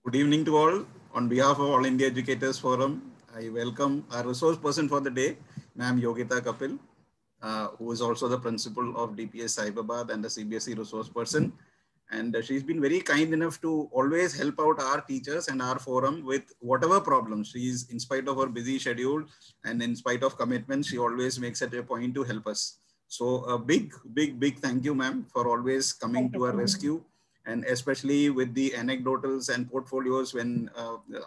Good evening to all. On behalf of All India Educators Forum, I welcome our resource person for the day, Ma'am Yogita Kapil, who is also the principal of DPS Cyberbad and the CBSE resource person. And she's been very kind enough to always help out our teachers and our forum with whatever problems. She's, in spite of her busy schedule and in spite of commitments, she always makes it a point to help us. So a big thank you, ma'am, for always coming to our rescue, and especially with the anecdotals and portfolios when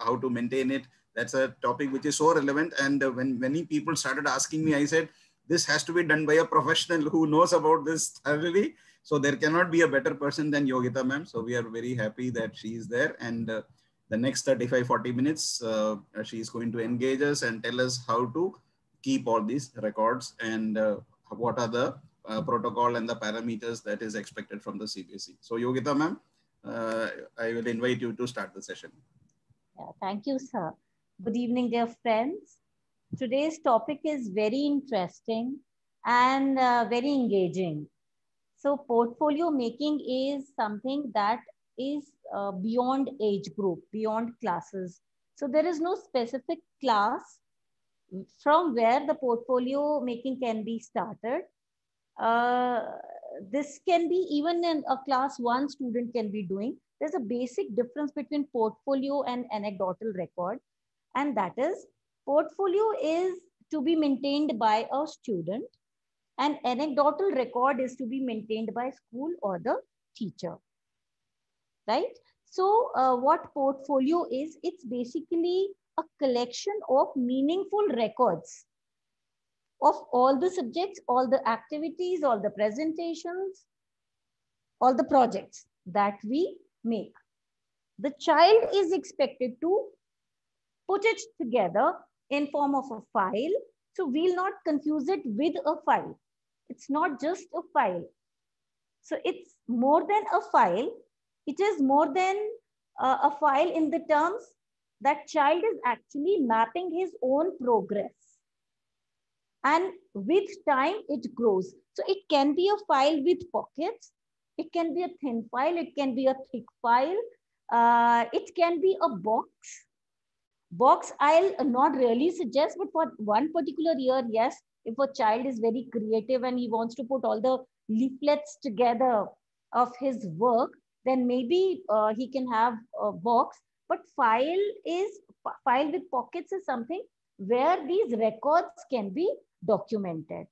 how to maintain it. That's a topic which is so relevant. And when many people started asking me, I said, this has to be done by a professional who knows about this thoroughly. So there cannot be a better person than Yogita ma'am. So we are very happy that she is there. And the next 35-40 minutes, she is going to engage us and tell us how to keep all these records and what are the protocol and the parameters that is expected from the CBSE. So Yogita ma'am, I will invite you to start the session. Yeah, thank you, sir. Good evening, dear friends. Today's topic is very interesting and very engaging. So portfolio making is something that is beyond age group, beyond classes. So there is no specific class from where the portfolio making can be started. Uh, this can be even in a class one student can be doing. There's a basic difference between portfolio and anecdotal record. And that is portfolio is to be maintained by a student and anecdotal record is to be maintained by school or the teacher, right? So what portfolio is, it's basically a collection of meaningful records of all the subjects, all the activities, all the presentations, all the projects that we make. The child is expected to put it together in form of a file. So we'll not confuse it with a file. It's not just a file. So it's more than a file. It is more than a file in the terms that child is actually mapping his own progress. And with time, it grows. So it can be a file with pockets. It can be a thin file. It can be a thick file. It can be a box. Box, I'll not really suggest, but for one particular year, yes, if a child is very creative and he wants to put all the leaflets together of his work, then maybe he can have a box. But file with pockets is something where these records can be documented.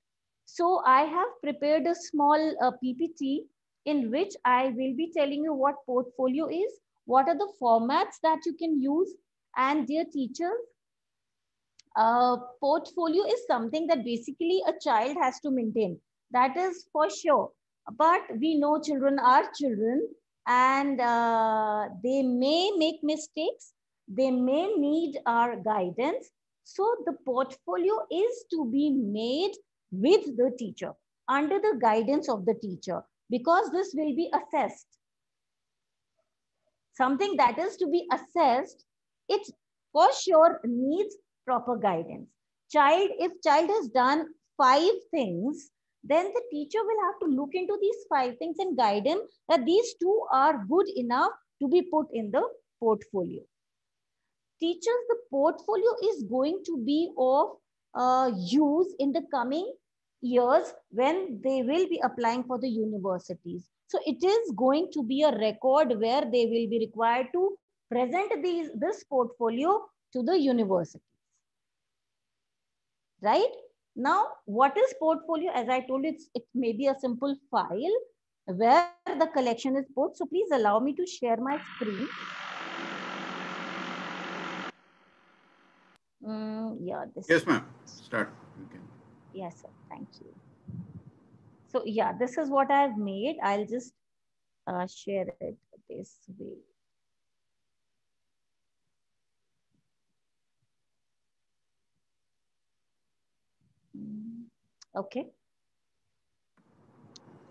So I have prepared a small PPT in which I will be telling you what portfolio is, what are the formats that you can use. And dear teachers, portfolio is something that basically a child has to maintain. That is for sure. But we know children are children and they may make mistakes. They may need our guidance. So the portfolio is to be made with the teacher, under the guidance of the teacher, because this will be assessed. Something that is to be assessed, it for sure needs proper guidance. If child has done 5 things, then the teacher will have to look into these 5 things and guide him that these 2 are good enough to be put in the portfolio. Teachers, the portfolio is going to be of use in the coming years when they will be applying for the universities. So it is going to be a record where they will be required to present this portfolio to the universities. Right? Now, what is portfolio? As I told you, it may be a simple file where the collection is put. So please allow me to share my screen. Yeah, Yes, ma'am. Start. Okay. Yes, sir. Thank you. So yeah, this is what I've made. I'll just share it this way. Okay.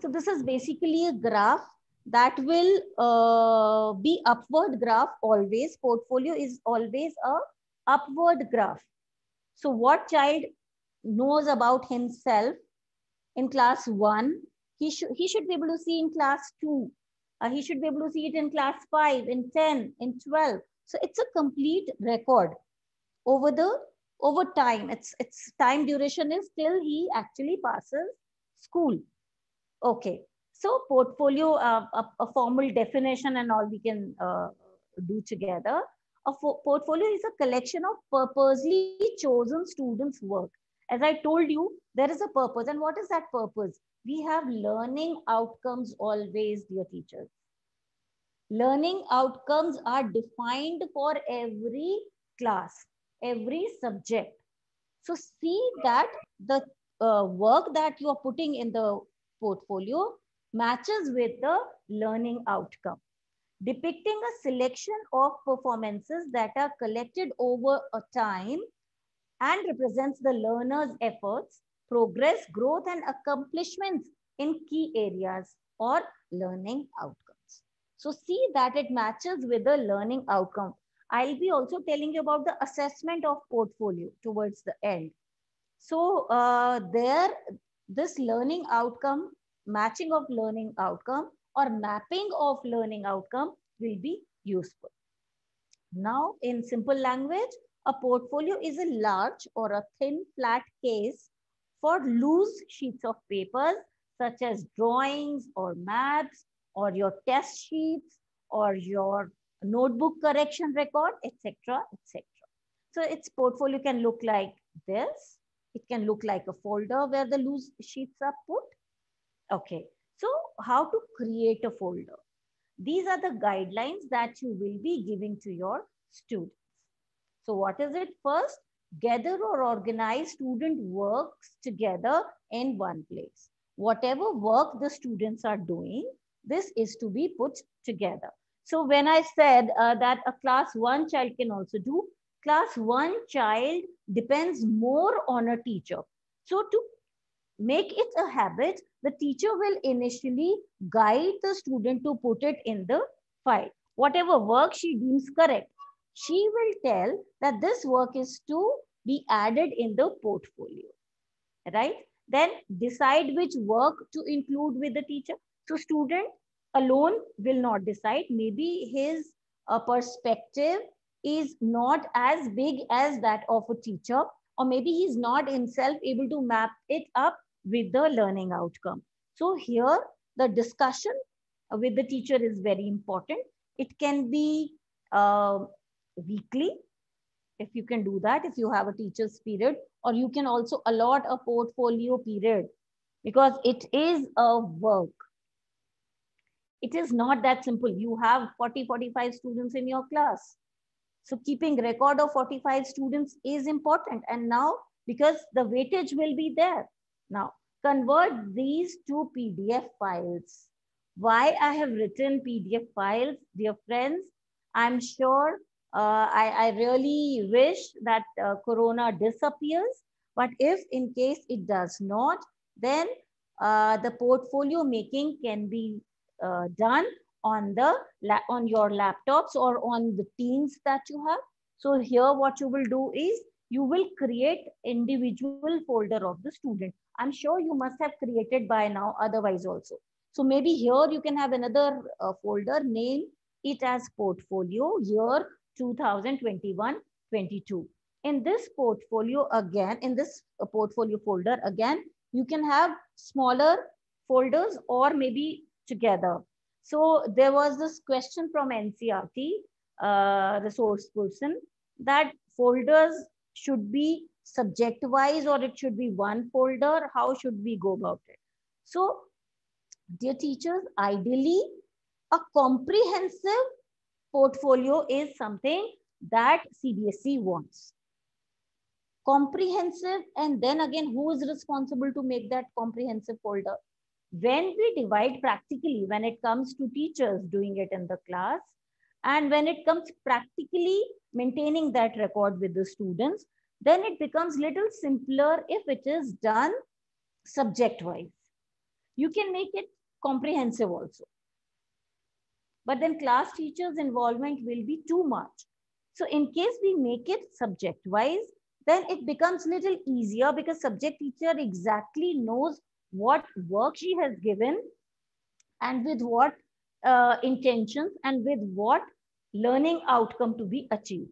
So this is basically a graph that will be upward graph always. Portfolio is always a upward graph. So what child knows about himself in class 1, he should be able to see in class 2. He should be able to see it in class 5, in 10, in 12. So it's a complete record over the over time. Its time duration is till he actually passes school. Okay. So portfolio, a formal definition and all we can do together. A portfolio is a collection of purposely chosen students' work. As I told you, there is a purpose. And what is that purpose? We have learning outcomes always, dear teachers. Learning outcomes are defined for every class, every subject. So see that the work that you are putting in the portfolio matches with the learning outcome, depicting a selection of performances that are collected over a time and represents the learner's efforts, progress, growth, and accomplishments in key areas or learning outcomes. So see that it matches with the learning outcome. I'll be also telling you about the assessment of portfolio towards the end. So this learning outcome, matching of learning outcome or mapping of learning outcome will be useful. Now, in simple language, a portfolio is a large or a thin flat case for loose sheets of papers such as drawings or maps or your test sheets or your notebook correction record, etc., etc. So its portfolio can look like this. It can look like a folder where the loose sheets are put. Okay, so how to create a folder? These are the guidelines that you will be giving to your students. So what is it? First, gather or organize student works together in one place. Whatever work the students are doing, this is to be put together. So when I said that a class 1 child can also do, class 1 child depends more on a teacher. So to make it a habit, the teacher will initially guide the student to put it in the file. Whatever work she deems correct, she will tell that this work is to be added in the portfolio, right? Then decide which work to include with the teacher. So student alone will not decide. Maybe his perspective is not as big as that of a teacher, or maybe he's not himself able to map it up with the learning outcome. So here the discussion with the teacher is very important. It can be weekly, if you can do that, if you have a teacher's period, or you can also allot a portfolio period, because it is a work. It is not that simple. You have 40, 45 students in your class. So keeping record of 45 students is important. And now, because the weightage will be there. Now, convert these to PDF files. Why I have written PDF files, dear friends, I'm sure I really wish that Corona disappears. But if in case it does not, then the portfolio making can be done on your laptops or on the Teams that you have. So here what you will do is you will create individual folder of the student. I'm sure you must have created by now otherwise also. So maybe here you can have another folder, name it as portfolio year 2021-22. In this portfolio again, in this portfolio folder again, you can have smaller folders or maybe together. So there was this question from NCERT resource person that folders should be subject wise or it should be one folder. How should we go about it? So dear teachers, ideally a comprehensive portfolio is something that CBSE wants. Comprehensive, and then again, who is responsible to make that comprehensive folder? When we divide practically, when it comes to teachers doing it in the class, and when it comes practically maintaining that record with the students, then it becomes little simpler if it is done subject-wise. You can make it comprehensive also. But then class teachers' involvement will be too much. So in case we make it subject-wise, then it becomes little easier because subject teacher exactly knows what work she has given and with what intentions and with what learning outcome to be achieved.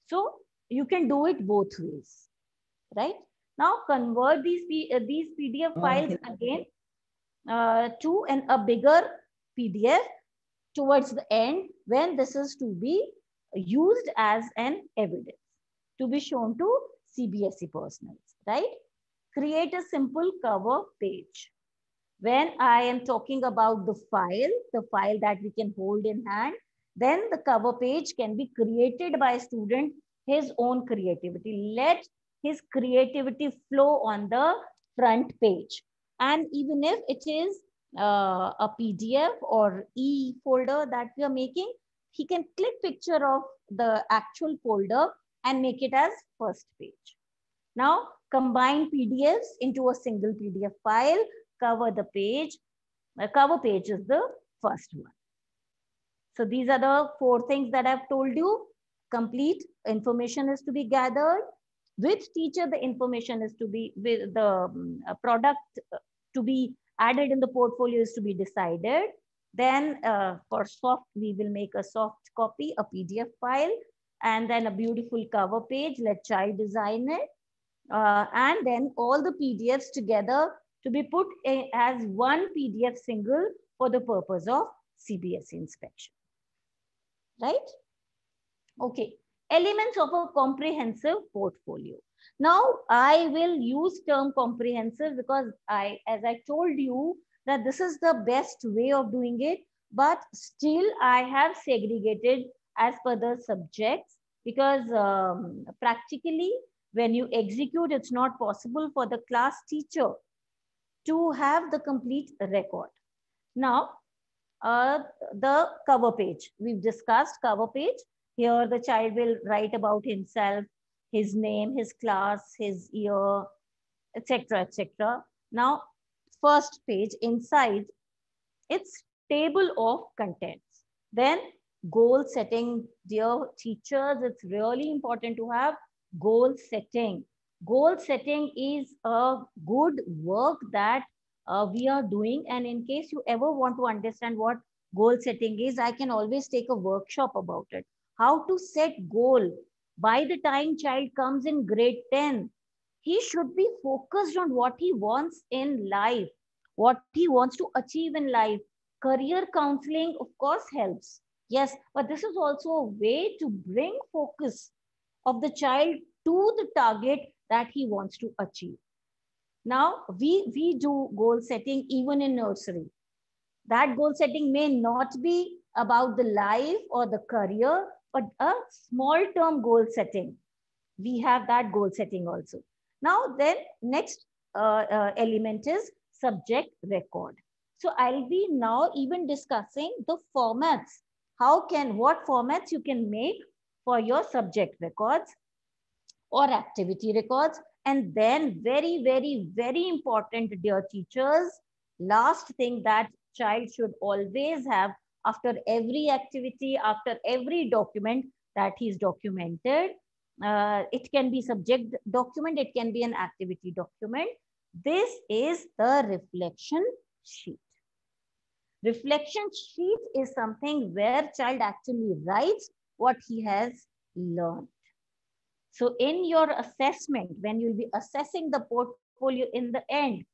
So you can do it both ways, right? Now convert these PDF files again to a bigger PDF towards the end when this is to be used as an evidence to be shown to CBSE personals, right? Create a simple cover page. When I am talking about the file that we can hold in hand, then the cover page can be created by a student, his own creativity. Let his creativity flow on the front page. And even if it is a PDF or e-folder that we are making, he can click picture of the actual folder and make it as first page. Now, combine PDFs into a single PDF file, cover the page. The cover page is the first one. So these are the 4 things that I've told you. Complete information is to be gathered. With teacher, the information is to be, with the product to be added in the portfolio is to be decided. Then for soft, we will make a soft copy, a PDF file, and then a beautiful cover page. Let child design it. And then all the PDFs together to be put as one PDF single for the purpose of CBSE inspection. Right? Okay. Elements of a comprehensive portfolio. Now, I will use term comprehensive because as I told you, that this is the best way of doing it, but still I have segregated as per the subjects because practically when you execute, it's not possible for the class teacher to have the complete record. Now, the cover page, we've discussed cover page. Here the child will write about himself, his name, his class, his year, etc., etc. Now, first page inside, it's table of contents. Then goal setting, dear teachers, it's really important to have goal setting. Goal setting is a good work that we are doing. And in case you ever want to understand what goal setting is, I can always take a workshop about it. How to set goal. By the time child comes in grade 10, he should be focused on what he wants in life, what he wants to achieve in life. Career counseling, of course, helps. Yes, but this is also a way to bring focus of the child to the target that he wants to achieve. Now, we do goal setting even in nursery. That goal setting may not be about the life or the career, but a small term goal setting. We have that goal setting also. Now, then next element is subject record. So I'll be now even discussing the formats. What formats you can make for your subject records or activity records. And then very, very, very important, dear teachers, last thing that child should always have after every activity, after every document that he's documented. It can be subject document, it can be an activity document. This is the reflection sheet. Reflection sheet is something where child actually writes what he has learned. So in your assessment, when you'll be assessing the portfolio in the end,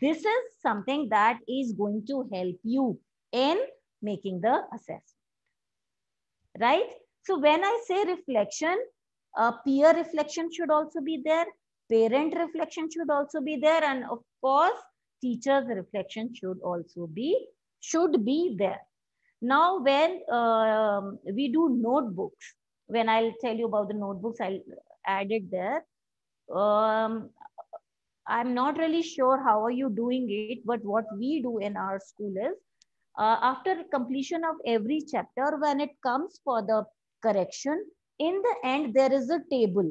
this is something that is going to help you in making the assessment, right? So when I say reflection, peer reflection should also be there, parent reflection should also be there, and of course, teacher's reflection should also be there. Now, when we do notebooks, when I'll tell you about the notebooks, I'll add it there. I'm not really sure how are you doing it, but what we do in our school is, after completion of every chapter, when it comes for the correction, in the end, there is a table.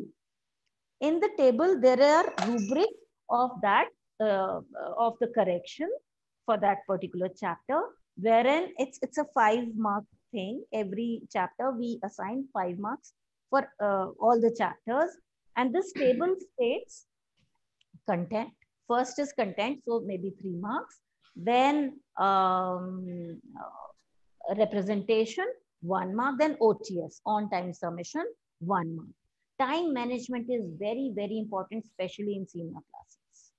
In the table, there are rubric of that, of the correction for that particular chapter, wherein it's a 5-mark thing. Every chapter, we assign 5 marks for all the chapters. And this table states content. First is content, so maybe 3 marks. Then representation, 1 mark, then OTS, on-time submission, 1 mark. Time management is very, very important, especially in senior classes.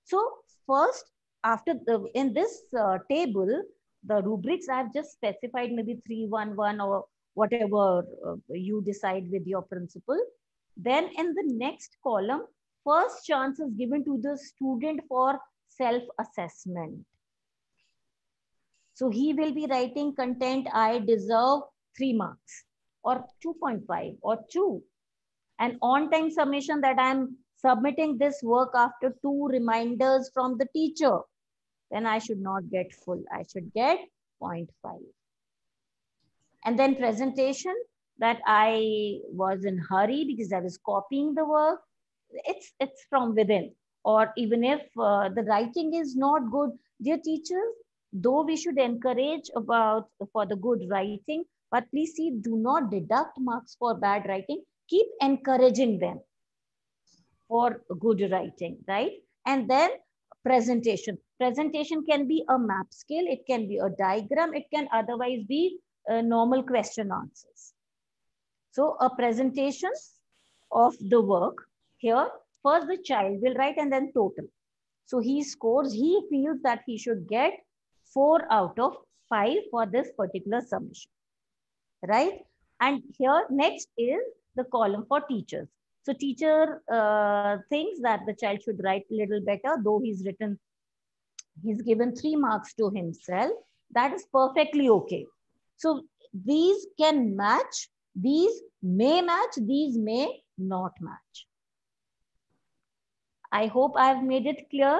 So first, after in this table, the rubrics I've just specified, maybe 311 or whatever you decide with your principal. Then in the next column, first chance is given to the student for self-assessment. So he will be writing content, I deserve 3 marks or 2.5 or 2. And on-time submission, that I'm submitting this work after 2 reminders from the teacher, then I should not get full. I should get 0.5. And then presentation, that I was in hurry because I was copying the work. It's from within. Or even if the writing is not good, dear teachers, though we should encourage for the good writing, but please see, do not deduct marks for bad writing. Keep encouraging them for good writing, right? And then presentation. Presentation can be a map scale, it can be a diagram, it can otherwise be normal question answers. So a presentation of the work here, first the child will write and then total. So he scores, he feels that he should get 4 out of 5 for this particular submission, right? And here next is the column for teachers. So teacher thinks that the child should write a little better, though he's given 3 marks to himself. That is perfectly okay. So these can match, these may match, these may not match. I hope I've made it clear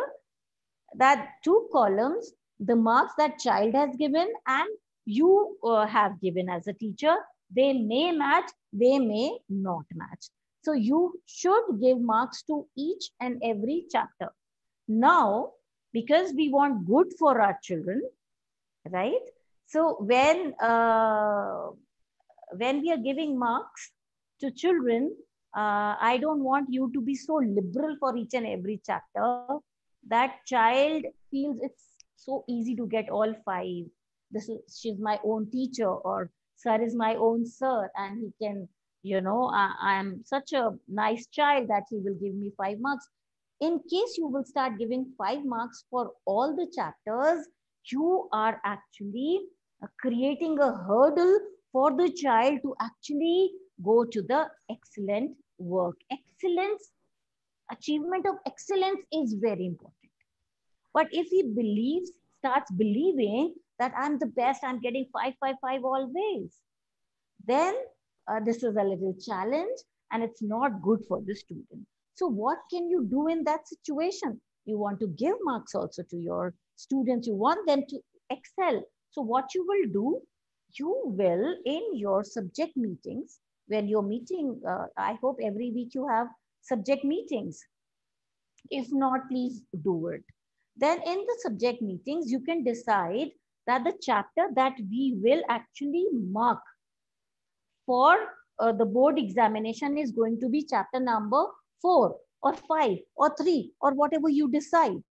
that 2 columns, the marks that child has given and you have given as a teacher, they may match, they may not match. So you should give marks to each and every chapter. Now, because we want good for our children, right? So when we are giving marks to children, I don't want you to be so liberal for each and every chapter that child feels it's so easy to get all 5. She's my own teacher, or sir is my own sir, and he can, I'm such a nice child that he will give me 5 marks. In case you will start giving 5 marks for all the chapters, you are actually creating a hurdle for the child to actually go to the excellent work. Excellence, achievement of excellence is very important. But if he starts believing that I'm the best, I'm getting 5, 5, 5 always, then this is a little challenge and it's not good for the student. So what can you do in that situation? You want to give marks also to your students. You want them to excel. So what you will do, you will in your subject meetings, when you're meeting, I hope every week you have subject meetings. If not, please do it. Then in the subject meetings, you can decide that the chapter that we will actually mark for the board examination is going to be chapter number 4 or 5 or 3 or whatever you decide.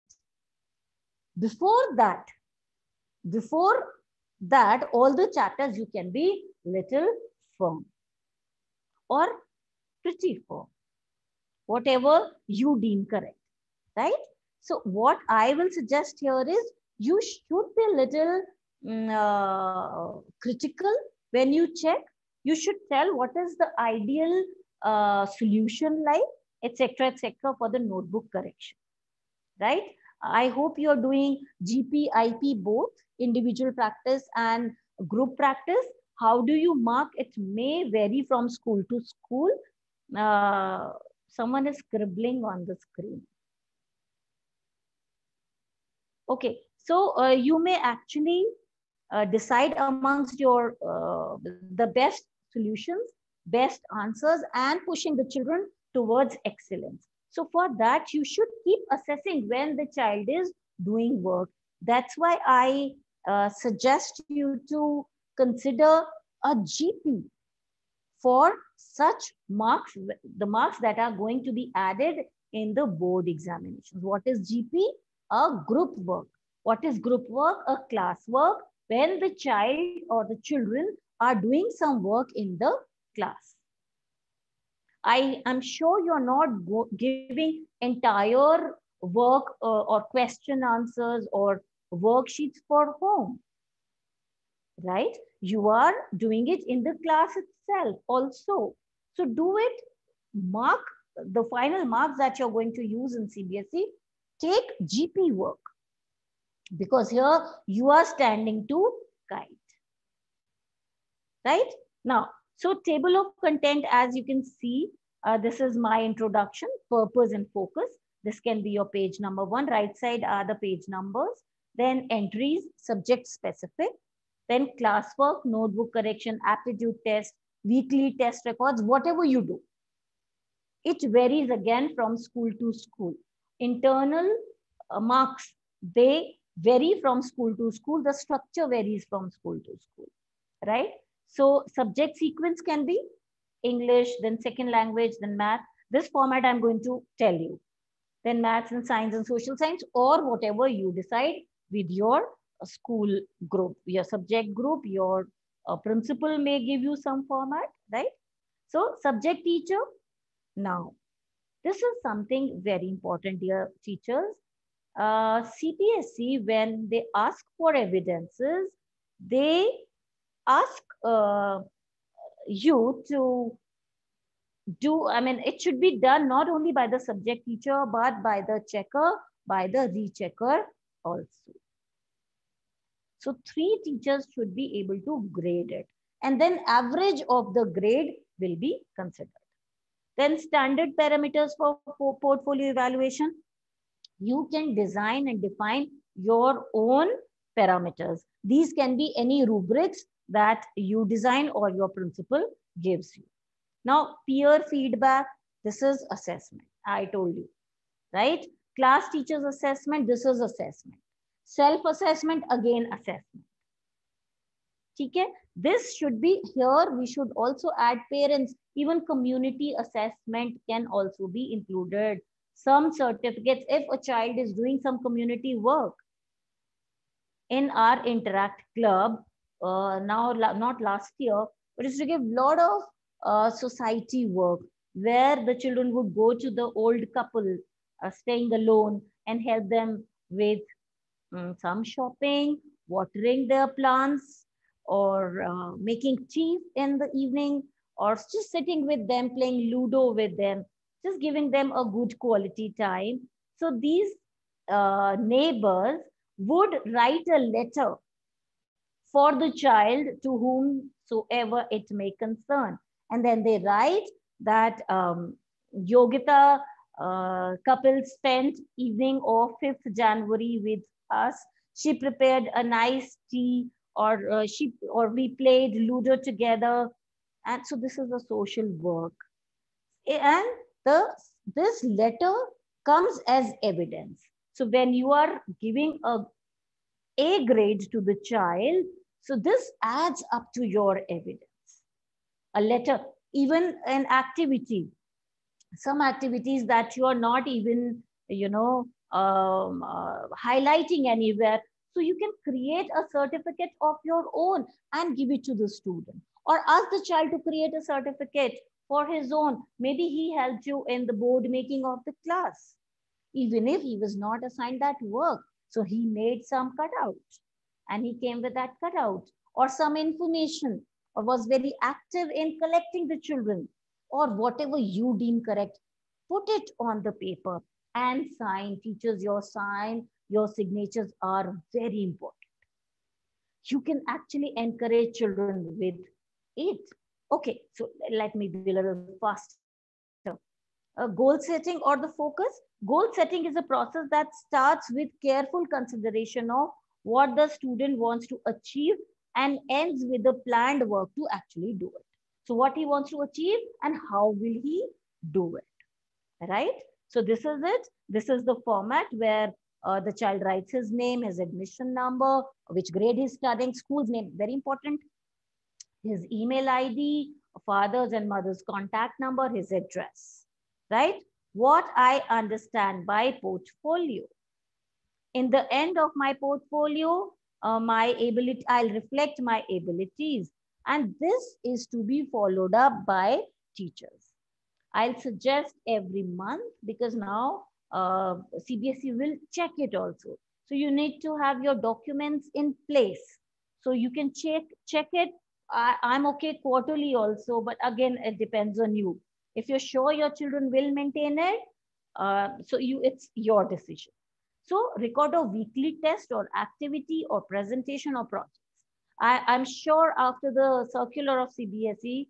Before that, all the chapters you can be little firm or pretty firm, whatever you deem correct, right? So what I will suggest here is you should be a little critical when you check. You should tell what is the ideal solution like, etc., for the notebook correction, right? I hope you're doing GP, IP both, individual practice and group practice. How do you mark? It may vary from school to school. Someone is scribbling on the screen. Okay, so you may actually decide amongst your the best solutions, best answers, and pushing the children towards excellence. So for that, you should keep assessing when the child is doing work. That's why I suggest you to consider a GP for such marks, the marks that are going to be added in the board examinations. What is GP? A group work. What is group work? A class work when the child or the children are doing some work in the class. I am sure you're not giving entire work or question answers or worksheets for home, right? You are doing it in the class itself also. So do it, mark the final marks that you're going to use in CBSE, take GP work, because here you are standing to guide, right? Now, so table of content, as you can see, this is my introduction, purpose and focus. This can be your page number 1. Right side are the page numbers. Then entries, subject specific. Then classwork, notebook correction, aptitude test, weekly test records, whatever you do. It varies again from school to school. Internal marks, they vary from school to school. The structure varies from school to school, right? So subject sequence can be English, then second language, then math. This format I'm going to tell you. Then maths and science and social science, or whatever you decide with your school group, your subject group, your principal may give you some format, right? So subject teacher. Now, this is something very important, dear teachers. CBSE, when they ask for evidences, they ask you to do, I mean, it should be done not only by the subject teacher, but by the checker, by the rechecker also. So 3 teachers should be able to grade it. And then average of the grade will be considered. Then standard parameters for portfolio evaluation. You can design and define your own parameters. These can be any rubrics that you design or your principal gives you. Now, peer feedback, this is assessment. I told you, right? Class teachers assessment, this is assessment. Self-assessment, again assessment. Okay? This should be here. We should also add parents. Even community assessment can also be included. Some certificates, if a child is doing some community work. In our Interact Club, now not last year, but it's to give a lot of society work where the children would go to the old couple staying alone and help them with some shopping, watering their plants, or making tea in the evening, or just sitting with them, playing Ludo with them, just giving them a good quality time. So these neighbors would write a letter for the child to whomsoever it may concern. And then they write that Yogita couple spent evening of 5th January with us. She prepared a nice tea, or we played Ludo together. And so this is a social work. And this letter comes as evidence. So when you are giving a grade to the child, so this adds up to your evidence. A letter, even an activity, some activities that you are not even, highlighting anywhere. So you can create a certificate of your own and give it to the student, or ask the child to create a certificate for his own. Maybe he helped you in the board making of the class, even if he was not assigned that work. So he made some cutout and he came with that cutout, or some information, or was very active in collecting the children, or whatever you deem correct. Put it on the paper and sign. Teachers, your sign, your signatures are very important. You can actually encourage children with it. Okay, so let me be a little faster. Goal setting or the focus. Goal setting is a process that starts with careful consideration of what the student wants to achieve and ends with the planned work to actually do it. So what he wants to achieve and how will he do it, right? So this is it. This is the format where the child writes his name, his admission number, which grade he's studying, school's name, very important, his email ID, father's and mother's contact number, his address, right? What I understand by portfolio. In the end of my portfolio, my ability, I'll reflect my abilities. And this is to be followed up by teachers. I'll suggest every month, because now CBSE will check it also. So you need to have your documents in place. So you can check it. I'm okay quarterly also, but again, it depends on you. If you're sure your children will maintain it, it's your decision. So record a weekly test or activity or presentation or projects. I'm sure after the circular of CBSE,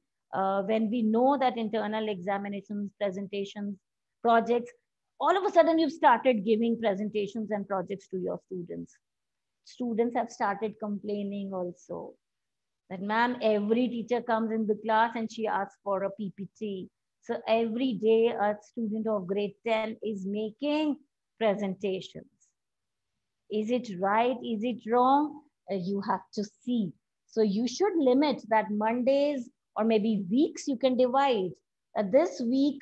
when we know that internal examinations, presentations, projects, all of a sudden you've started giving presentations and projects to your students. Students have started complaining also that, ma'am, every teacher comes in the class and she asks for a PPT. So every day a student of grade 10 is making presentations. Is it right? Is it wrong? You have to see. So you should limit that Mondays or maybe weeks you can divide. This week,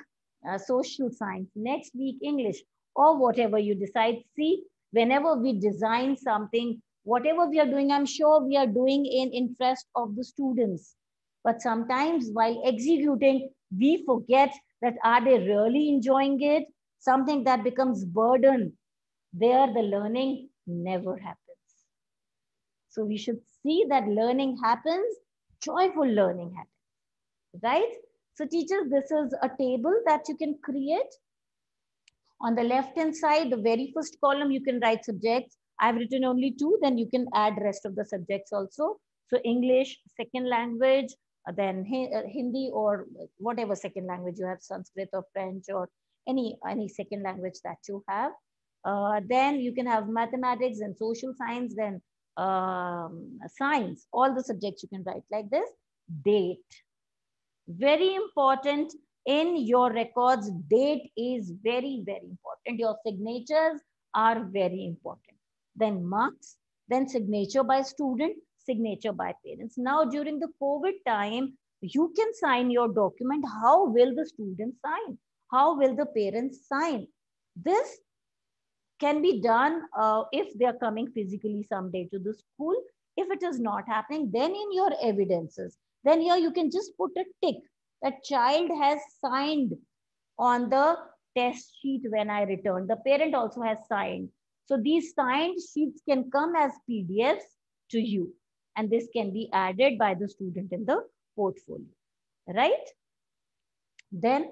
social science, next week, English, or whatever you decide. See, whenever we design something, whatever we are doing, I'm sure we are doing in interest of the students. But sometimes while executing, we forget that are they really enjoying it? Something that becomes burden, there the learning never happens. So we should see that learning happens, joyful learning happens, right? So teachers, this is a table that you can create. On the left-hand side, the very first column, you can write subjects. I've written only 2, then you can add rest of the subjects also. So English, second language, then Hindi or whatever second language you have, Sanskrit or French or any second language that you have. Then you can have mathematics and social science, then science, all the subjects you can write like this. Date. Very important in your records, date is very, very important. Your signatures are very important. Then marks, then signature by student, signature by parents. Now during the COVID time, you can sign your document. How will the student sign? How will the parents sign? This can be done if they are coming physically someday to the school. If it is not happening, then in your evidences, then here you can just put a tick that child has signed on the test sheet when I returned. The parent also has signed. So these signed sheets can come as PDFs to you, and this can be added by the student in the portfolio, right? Then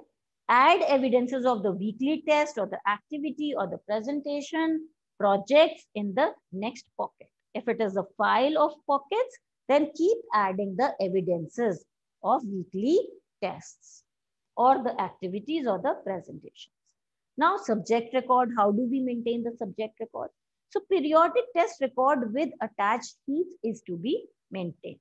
add evidences of the weekly test or the activity or the presentation projects in the next pocket. If it is a file of pockets, then keep adding the evidences of weekly tests or the activities or the presentations. Now, subject record, how do we maintain the subject record? So periodic test record with attached sheets is to be maintained.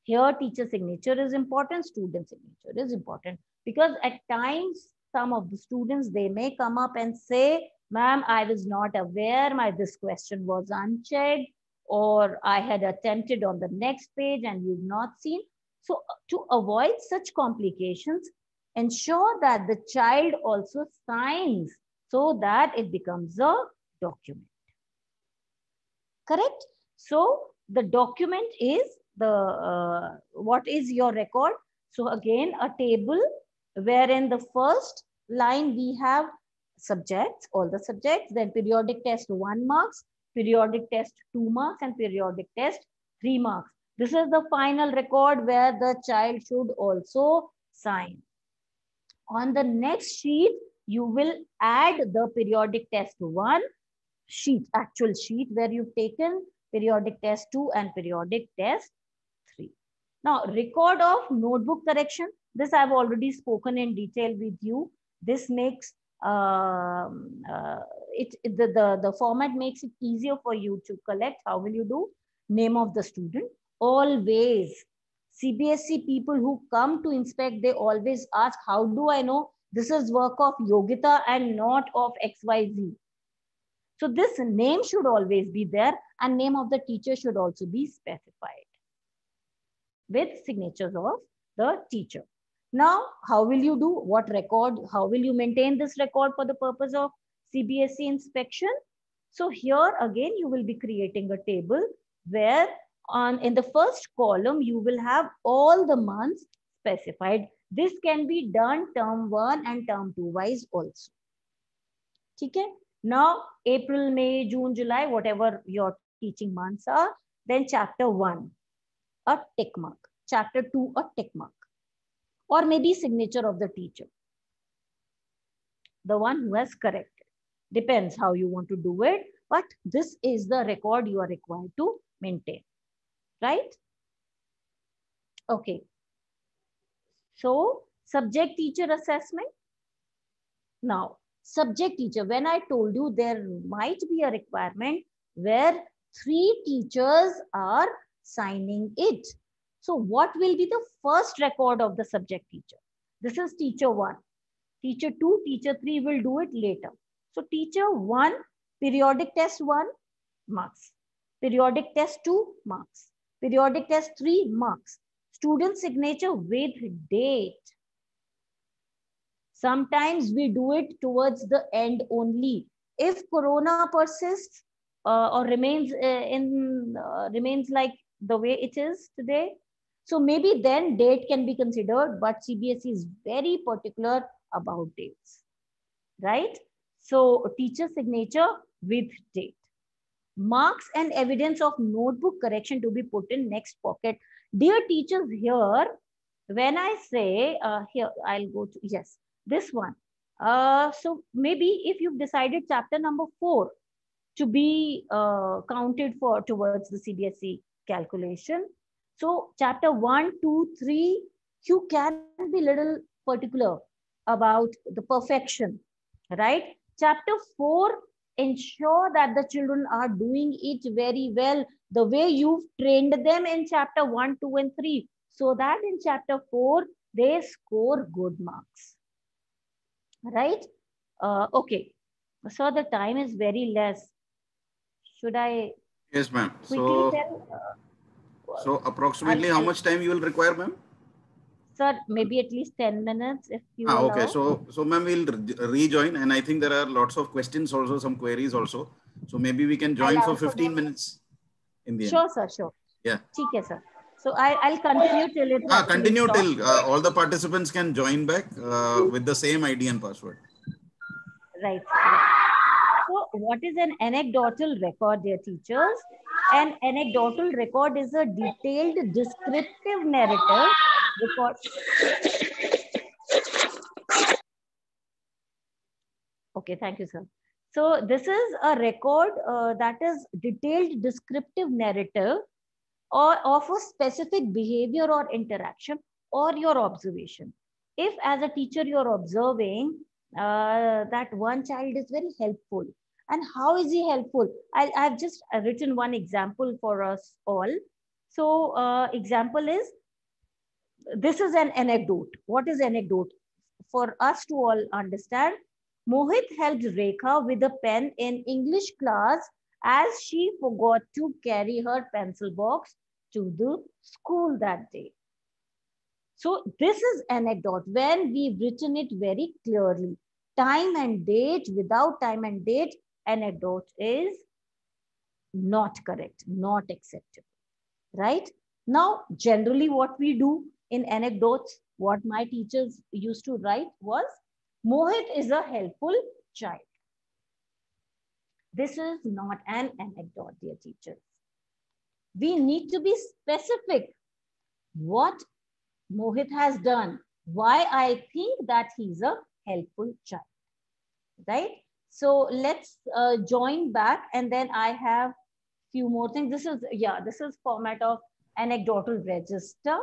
Here, teacher signature is important, student signature is important, because at times, some of the students, they may come up and say, ma'am, I was not aware, this question was unchecked, or I had attempted on the next page and you've not seen. So to avoid such complications, ensure that the child also signs so that it becomes a document. Correct? So the document is what is your record? So again, a table wherein the first line we have subjects, all the subjects, then periodic test 1 marks, periodic test 2 marks, and periodic test 3 marks. This is the final record where the child should also sign. On the next sheet, you will add the periodic test 1 sheet, actual sheet where you've taken periodic test 2 and periodic test 3. Now, record of notebook correction. This I've already spoken in detail with you. This makes the format makes it easier for you to collect. How will you do? Name of the student. Always, CBSE people who come to inspect, they always ask, how do I know this is work of Yogita and not of XYZ? So this name should always be there, and name of the teacher should also be specified with signatures of the teacher. Now, how will you do? What record? How will you maintain this record for the purpose of CBSE inspection? So here again, you will be creating a table where in the first column, you will have all the months specified. This can be done term 1 and term 2 wise also. Okay? Now, April, May, June, July, whatever your teaching months are, then chapter 1, a tick mark. Chapter 2, a tick mark. Or maybe signature of the teacher, the one who has corrected. Depends how you want to do it, but this is the record you are required to maintain, right? Okay. So, subject teacher assessment. Now, subject teacher, when I told you there might be a requirement where 3 teachers are signing it. So what will be the first record of the subject teacher? This is teacher 1. Teacher 2, teacher 3 will do it later. So teacher 1, periodic test 1, marks. Periodic test 2, marks. Periodic test 3, marks. Student signature with date. Sometimes we do it towards the end only. If corona persists or remains remains like the way it is today, so maybe then date can be considered, but CBSE is very particular about dates, right? So teacher signature with date. Marks and evidence of notebook correction to be put in next pocket. Dear teachers, here, when I say, here, I'll go to, yes, this one. So maybe if you've decided chapter number 4 to be counted for towards the CBSE calculation. So chapter 1, 2, 3, you can be little particular about the perfection, right? Chapter 4, ensure that the children are doing it very well, the way you've trained them in chapter 1, 2, and 3, so that in chapter 4, they score good marks, right? Okay, so the time is very less. Should I? Yes, ma'am. Quickly tell? So approximately how much time you will require, ma'am? Sir, maybe at least 10 minutes if you allow. Okay, so ma'am, we'll rejoin, and I think there are lots of questions also, some queries also. So maybe we can join for 15 minutes in the end. Sure, sir, sure. Yeah. Okay, sir. So I'll continue till it. Continue till all the participants can join back with the same ID and password. Right. So what is an anecdotal record, dear teachers? An anecdotal record is a detailed descriptive narrative record. Okay, thank you, sir. So this is a record that is detailed descriptive narrative or of a specific behavior or interaction or your observation. If as a teacher you're observing that one child is very helpful, and how is he helpful? I've just written one example for us all. So example is, this is an anecdote. What is anecdote? For us to all understand, Mohit helped Rekha with a pen in English class as she forgot to carry her pencil box to the school that day. So this is anecdote when we've written it very clearly. Time and date, without time and date, anecdote is not correct, not acceptable, right? Now, generally what we do in anecdotes, what my teachers used to write was, Mohit is a helpful child. This is not an anecdote, dear teachers. We need to be specific. What Mohit has done, why I think that he's a helpful child, right? So let's join back, and then I have few more things. This is format of anecdotal register.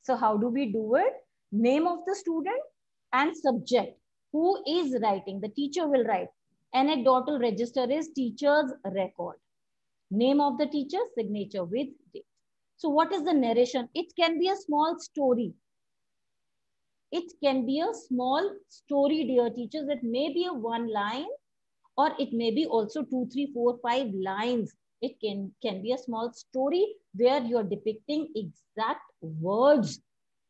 So how do we do it? Name of the student and subject. Who is writing? The teacher will write. Anecdotal register is teacher's record. Name of the teacher, signature with date. So what is the narration? It can be a small story. It can be a small story, dear teachers. It may be a 1 line, or it may be also 2, 3, 4, 5 lines. It can be a small story where you're depicting exact words,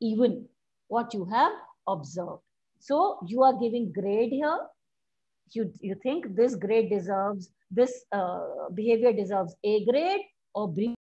even what you have observed. So you are giving grade here. You think this grade deserves, this behavior deserves A grade or B